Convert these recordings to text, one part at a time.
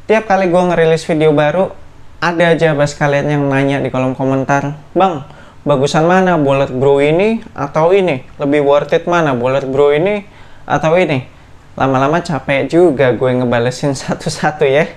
Tiap kali gue ngerilis video baru, ada aja abas kalian yang nanya di kolom komentar, "Bang, bagusan mana, Bullet Bro ini atau ini? Lebih worth it mana, Bullet Bro ini atau ini?" Lama-lama capek juga gue ngebalesin satu-satu ya.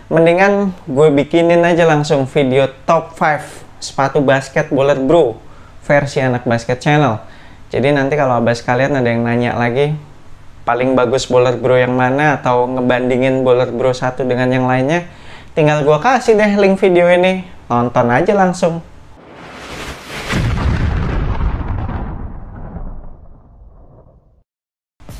Mendingan gue bikinin aja langsung video top 5 sepatu basket Bullet Bro versi anak basket channel. Jadi nanti kalau abas kalian ada yang nanya lagi, paling bagus Bullet Bro yang mana atau ngebandingin Bullet Bro satu dengan yang lainnya, tinggal gue kasih deh link video ini, nonton aja langsung.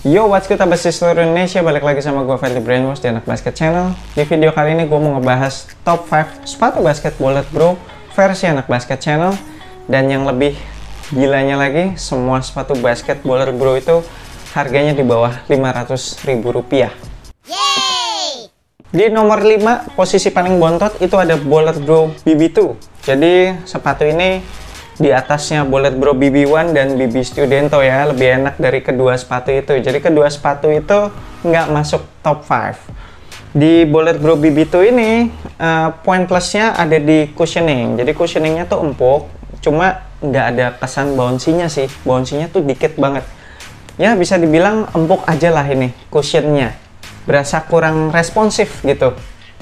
Yo, what's good abas di seluruh Indonesia, balik lagi sama gue Fadli Brainwash di anak basket channel. Di video kali ini gue mau ngebahas top 5 sepatu basket Bullet Bro versi anak basket channel. Dan yang lebih gilanya lagi, semua sepatu basket Bullet Bro itu harganya di bawah Rp500.000. Yeay! Di nomor 5, posisi paling bontot itu ada Bullet Bro BB2. Jadi sepatu ini di atasnya Bullet Bro BB1 dan BB Studento ya, lebih enak dari kedua sepatu itu. Jadi kedua sepatu itu nggak masuk top 5. Di Bullet Bro BB2 ini poin plusnya ada di cushioning. Jadi cushioningnya tuh empuk, cuma nggak ada kesan bouncy-nya sih. Bouncy-nya tuh dikit banget. Ya bisa dibilang empuk aja lah ini cushionnya, berasa kurang responsif gitu.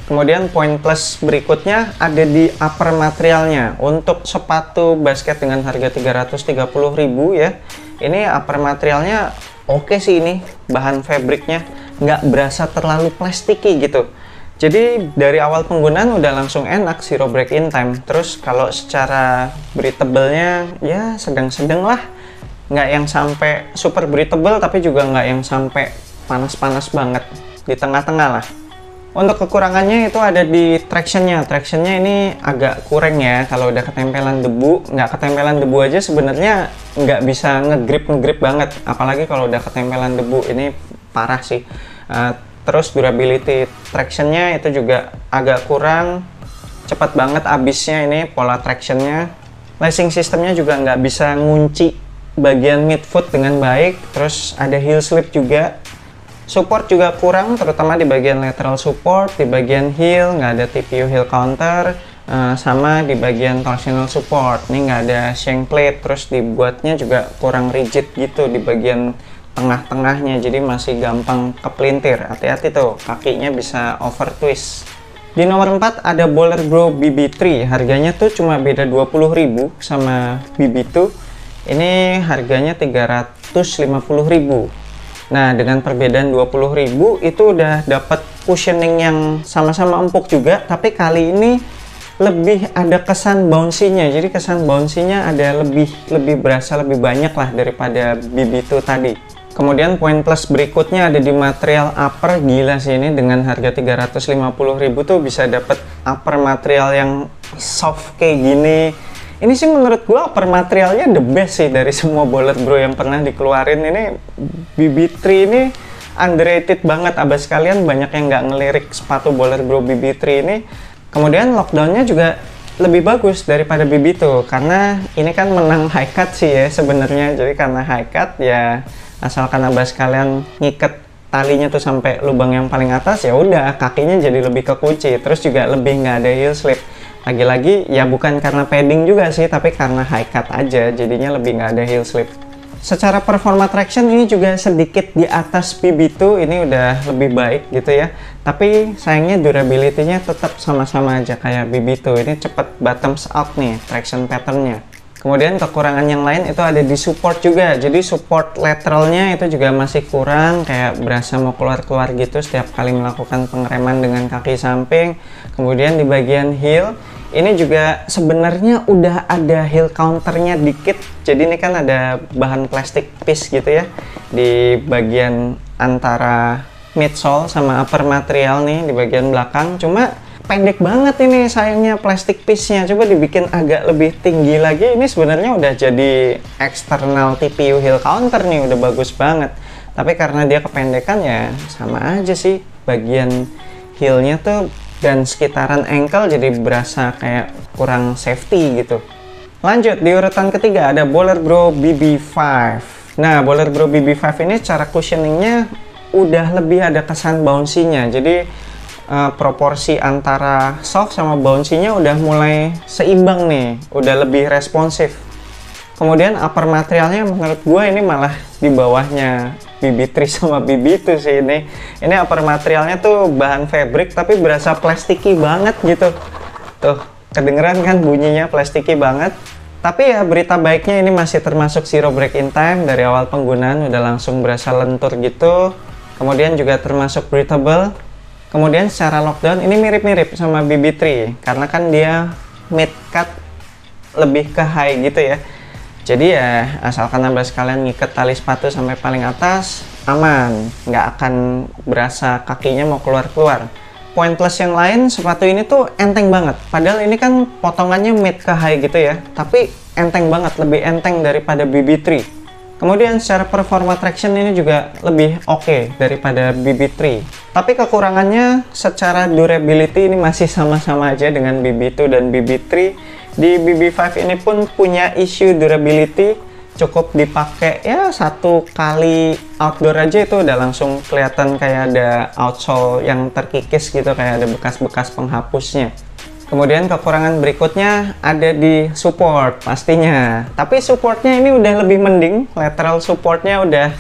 Kemudian poin plus berikutnya ada di upper materialnya. Untuk sepatu basket dengan harga Rp330.000 ya, ini upper materialnya oke sih. Ini bahan fabriknya nggak berasa terlalu plastiki gitu. Jadi dari awal penggunaan udah langsung enak, zero break in time. Terus kalau secara breathable-nya ya sedang-sedang lah, nggak yang sampai super breathable tapi juga nggak yang sampai panas-panas banget, di tengah-tengah lah. Untuk kekurangannya itu ada di tractionnya. Tractionnya ini agak kurang ya, kalau udah ketempelan debu. Nggak ketempelan debu aja sebenarnya nggak bisa ngegrip banget, apalagi kalau udah ketempelan debu, ini parah sih. Terus durability tractionnya itu juga agak kurang, cepat banget habisnya ini pola tractionnya. Lacing sistemnya juga nggak bisa ngunci bagian midfoot dengan baik. Terus ada heel slip juga. Support juga kurang, terutama di bagian lateral support, di bagian heel nggak ada TPU heel counter, sama di bagian torsional support ini nggak ada shank plate. Terus dibuatnya juga kurang rigid gitu di bagian tengah-tengahnya, jadi masih gampang kepelintir. Hati-hati tuh, kakinya bisa over twist. Di nomor 4 ada Bullet Bro BB3. Harganya tuh cuma beda Rp20.000 sama BB2. Ini harganya Rp350.000. Nah, dengan perbedaan Rp20.000 itu udah dapat cushioning yang sama-sama empuk juga, tapi kali ini lebih ada kesan bouncy-nya. Jadi kesan bouncy-nya ada lebih berasa lebih banyak lah daripada BB2 tadi. Kemudian poin plus berikutnya ada di material upper. Gila sih, ini dengan harga Rp350.000 tuh bisa dapat upper material yang soft kayak gini. Ini sih menurut gua upper materialnya the best sih dari semua Bullet Bro yang pernah dikeluarin. Ini BB3 ini underrated banget. Abas kalian banyak yang nggak ngelirik sepatu Bullet Bro BB3 ini. Kemudian lockdownnya juga lebih bagus daripada BB2, karena ini kan menang high cut sih ya sebenarnya. Jadi karena high cut ya, asalkan abas kalian ngiket talinya tuh sampai lubang yang paling atas, ya udah kakinya jadi lebih kekunci. Terus juga lebih nggak ada heel slip. Lagi-lagi ya bukan karena padding juga sih, tapi karena high cut aja, jadinya lebih nggak ada heel slip. Secara performa traction ini juga sedikit di atas BB2, ini udah lebih baik gitu ya. Tapi sayangnya durability-nya tetap sama-sama aja kayak BB2. Ini cepet bottoms out nih traction pattern-nya. Kemudian kekurangan yang lain itu ada di support juga. Jadi support lateralnya itu juga masih kurang, kayak berasa mau keluar-keluar gitu setiap kali melakukan pengereman dengan kaki samping. Kemudian di bagian heel ini juga sebenarnya udah ada heel counternya dikit. Jadi ini kan ada bahan plastik piece gitu ya di bagian antara midsole sama upper material nih di bagian belakang. Cuma pendek banget ini sayangnya plastik piece-nya. Coba dibikin agak lebih tinggi lagi. Ini sebenarnya udah jadi external TPU heel counter nih, udah bagus banget. Tapi karena dia kependekan ya sama aja sih, bagian heelnya tuh dan sekitaran ankle jadi berasa kayak kurang safety gitu. Lanjut di urutan ketiga ada Bullet Bro BB5. Nah, Bullet Bro BB5 ini cara cushioningnya udah lebih ada kesan bouncy-nya. Jadi proporsi antara soft sama bouncy-nya udah mulai seimbang nih, udah lebih responsif. Kemudian upper materialnya menurut gue ini malah di bawahnya BB3 sama BB2 sih ini. Ini upper materialnya tuh bahan fabric tapi berasa plastiki banget gitu. Tuh, kedengeran kan bunyinya plastiki banget. Tapi ya berita baiknya ini masih termasuk zero break in time, dari awal penggunaan udah langsung berasa lentur gitu. Kemudian juga termasuk breathable. Kemudian secara lockdown ini mirip-mirip sama BB3 karena kan dia mid cut lebih ke high gitu ya. Jadi ya asalkan Anda sekalian ngikat tali sepatu sampai paling atas, aman, nggak akan berasa kakinya mau keluar-keluar. Poin plus yang lain, sepatu ini tuh enteng banget. Padahal ini kan potongannya mid ke high gitu ya, tapi enteng banget, lebih enteng daripada BB3. Kemudian secara performa traction ini juga lebih oke daripada BB3. Tapi kekurangannya secara durability ini masih sama-sama aja dengan BB2 dan BB3. Di BB5 ini pun punya isu durability, cukup dipakai ya satu kali outdoor aja itu udah langsung kelihatan kayak ada outsole yang terkikis gitu, kayak ada bekas-bekas penghapusnya. Kemudian kekurangan berikutnya ada di support pastinya, tapi supportnya ini udah lebih mending, lateral supportnya udah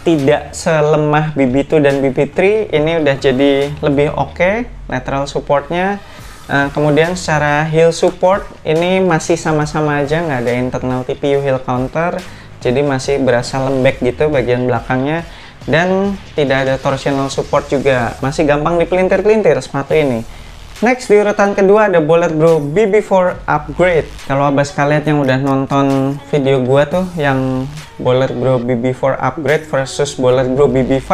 tidak selemah BB2 dan BB3, ini udah jadi lebih oke lateral supportnya. Kemudian secara heel support ini masih sama-sama aja, nggak ada internal TPU heel counter, jadi masih berasa lembek gitu bagian belakangnya, dan tidak ada torsional support juga, masih gampang dipelintir-pelintir sepatu ini. Next di urutan kedua ada Bollard Bro BB4 Upgrade. Kalau abah sekalian yang udah nonton video gua tuh yang Bollard Bro BB4 Upgrade versus Bollard Bro BB5,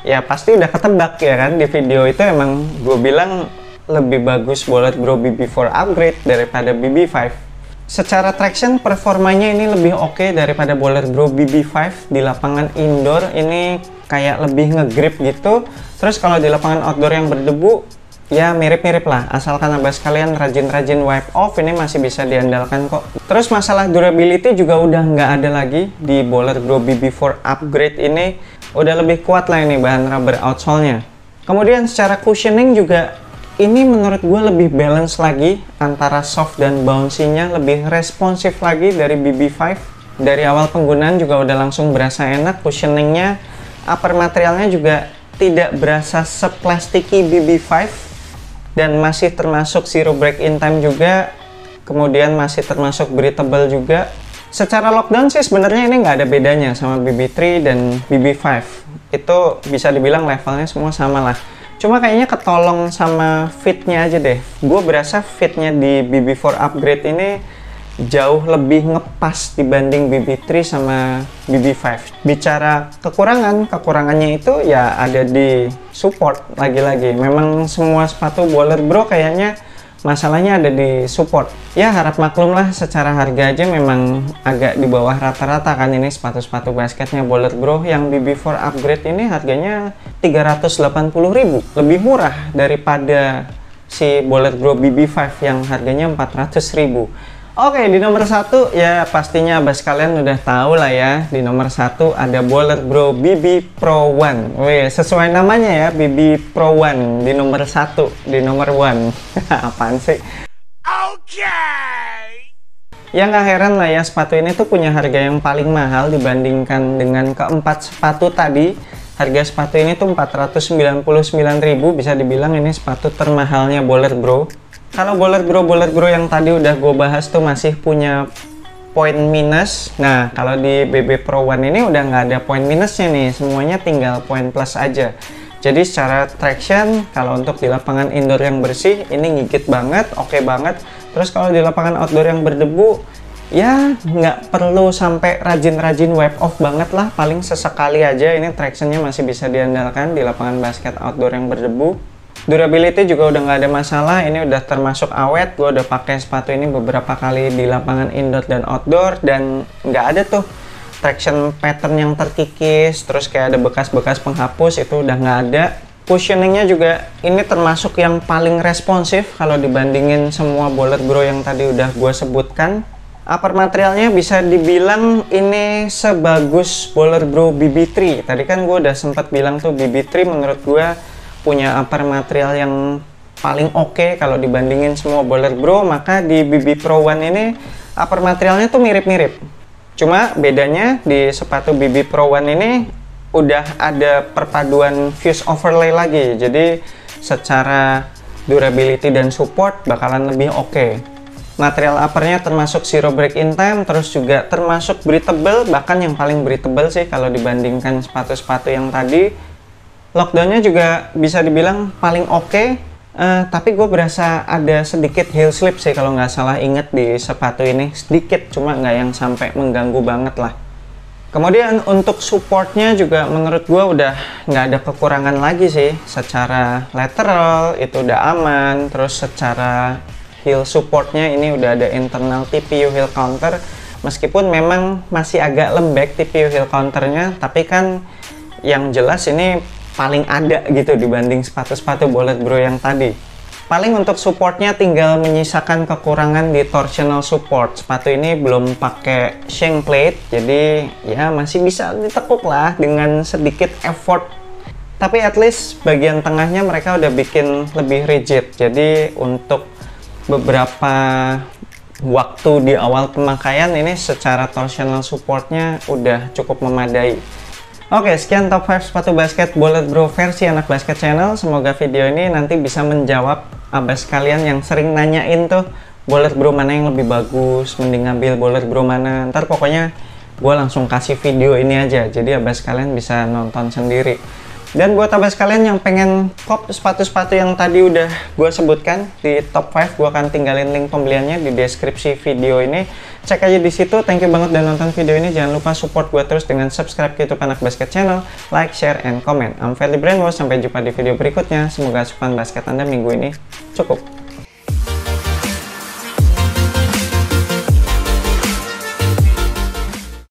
ya pasti udah ketebak ya kan, di video itu emang gue bilang lebih bagus Bollard Bro BB4 Upgrade daripada BB5. Secara traction performanya ini lebih oke daripada Bollard Bro BB5. Di lapangan indoor ini kayak lebih ngegrip gitu. Terus kalau di lapangan outdoor yang berdebu ya mirip-mirip lah, asalkan abah sekalian rajin-rajin wipe off ini masih bisa diandalkan kok. Terus masalah durability juga udah nggak ada lagi di Bollard Bro BB4 Upgrade ini, udah lebih kuat lah ini bahan rubber outsole-nya. Kemudian secara cushioning juga ini menurut gue lebih balance lagi antara soft dan bouncy-nya, lebih responsif lagi dari BB5. Dari awal penggunaan juga udah langsung berasa enak cushioning-nya. Upper materialnya juga tidak berasa seplastiki BB5 dan masih termasuk zero break in time juga. Kemudian masih termasuk breathable juga. Secara lockdown sih sebenarnya ini nggak ada bedanya sama BB3 dan BB5. Itu bisa dibilang levelnya semua sama lah. Cuma kayaknya ketolong sama fitnya aja deh. Gue berasa fitnya di BB4 Upgrade ini jauh lebih ngepas dibanding BB3 sama BB5. Bicara kekurangannya itu ya ada di support lagi-lagi. Memang semua sepatu Bollard Bro kayaknya masalahnya ada di support. Ya harap maklum lah, secara harga aja memang agak di bawah rata-rata kan ini sepatu-sepatu basketnya Bollard Bro. Yang BB4 Upgrade ini harganya 380.000, lebih murah daripada si Bollard Bro BB5 yang harganya 400.000. Oke, di nomor satu ya pastinya abah sekalian udah tahu lah ya. Di nomor satu ada Bollard Bro BB Pro One. Wih, sesuai namanya ya, BB Pro One di nomor satu, di nomor one. Apaan sih? Oke. Ya nggak heran lah ya, sepatu ini tuh punya harga yang paling mahal dibandingkan dengan keempat sepatu tadi. Harga sepatu ini tuh 499.000, bisa dibilang ini sepatu termahalnya Bollard Bro. Kalau Bollard Bro yang tadi udah gue bahas tuh masih punya poin minus. Nah, kalau di BB Pro One ini udah nggak ada poin minusnya nih, semuanya tinggal poin plus aja. Jadi secara traction, kalau untuk di lapangan indoor yang bersih, ini ngigit banget, oke banget. Terus kalau di lapangan outdoor yang berdebu, ya nggak perlu sampai rajin-rajin wipe off banget lah, paling sesekali aja. Ini tractionnya masih bisa diandalkan di lapangan basket outdoor yang berdebu. Durability juga udah nggak ada masalah, ini udah termasuk awet. Gue udah pakai sepatu ini beberapa kali di lapangan indoor dan outdoor, dan nggak ada tuh traction pattern yang terkikis, terus kayak ada bekas-bekas penghapus, itu udah nggak ada. Cushioningnya juga ini termasuk yang paling responsif kalau dibandingin semua Bollard Bro yang tadi udah gue sebutkan. Upper materialnya bisa dibilang ini sebagus Bollard Bro BB3. Tadi kan gue udah sempat bilang tuh BB3 menurut gue punya upper material yang paling oke kalau dibandingin semua Bullet Bro, maka di BB Pro One ini upper materialnya tuh mirip-mirip. Cuma bedanya di sepatu BB Pro One ini udah ada perpaduan fuse overlay lagi, jadi secara durability dan support bakalan lebih oke. Material uppernya termasuk zero break in time, terus juga termasuk breathable, bahkan yang paling breathable sih kalau dibandingkan sepatu-sepatu yang tadi. Lockdownnya juga bisa dibilang paling oke, tapi gue berasa ada sedikit heel slip sih kalau nggak salah inget di sepatu ini, sedikit, cuma nggak yang sampai mengganggu banget lah. Kemudian untuk supportnya juga menurut gue udah nggak ada kekurangan lagi sih. Secara lateral itu udah aman, terus secara heel supportnya ini udah ada internal TPU heel counter, meskipun memang masih agak lembek TPU heel counternya, tapi kan yang jelas ini paling ada gitu dibanding sepatu-sepatu Bullet Bro yang tadi. Paling untuk supportnya tinggal menyisakan kekurangan di torsional support. Sepatu ini belum pakai shank plate, jadi ya masih bisa ditekuk lah dengan sedikit effort. Tapi at least bagian tengahnya mereka udah bikin lebih rigid, jadi untuk beberapa waktu di awal pemakaian ini secara torsional supportnya udah cukup memadai. Oke, sekian top 5 sepatu basket Bullet Bro versi anak basket channel. Semoga video ini nanti bisa menjawab abas kalian yang sering nanyain tuh Bullet Bro mana yang lebih bagus, mending ngambil Bullet Bro mana. Ntar pokoknya gue langsung kasih video ini aja, jadi abas kalian bisa nonton sendiri. Dan buat abas kalian yang pengen cop sepatu-sepatu yang tadi udah gue sebutkan di top 5, gue akan tinggalin link pembeliannya di deskripsi video ini. Cek aja di situ. Thank you banget udah nonton video ini. Jangan lupa support gue terus dengan subscribe ke YouTube Anak Basket Channel, like, share, and comment. I'm Fadly Brainwash. Sampai jumpa di video berikutnya. Semoga asupan basket Anda minggu ini cukup.